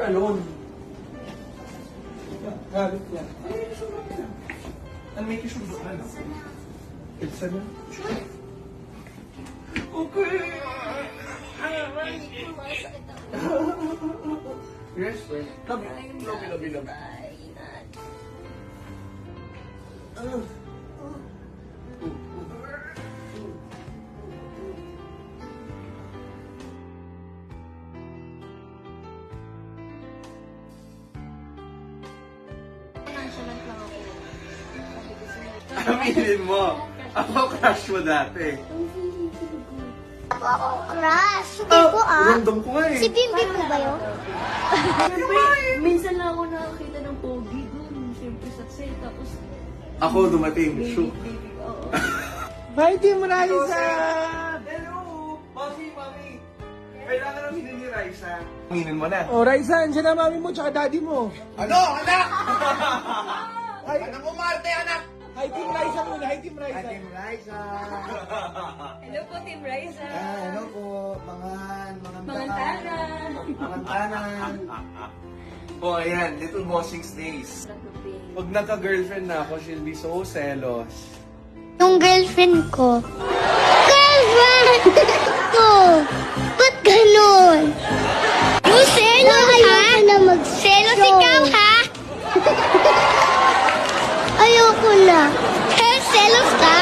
alone. Galit yan. And make you sure to ano? It's a okay. Yes, sir. Love you. Aminin mo, ako crush mo dati. Ako crush. Hindi ko Random ko nga eh. Si Bimbi po ba yun? Minsan lang ako nakakita ng pogi dun. Siyempre sa set. Tapos, Ako dumating. Shoot. baby, oo. Hi, Team Raisa! Hello! Mami! Kailangan aminin ni Raisa. Aminin mo na. Oh, Raisa, andyan na mami mo tsaka daddy mo. Ano? Anak! Hi, Anak mo, Marte, anak! hi, Team Raisa muna. Hi, Team Raisa. Raisa. Hello po, Team Raisa. Hello po, Mga tana. tanan. Oh, ayan. Little Bossings Days. Pag nagka-girlfriend na ako, she'll be so jealous. Yung girlfriend ko. Girlfriend ko! Ba't ganun? Yung selos, ha? Selos ikaw, ha? Ayoko na. Selos ka?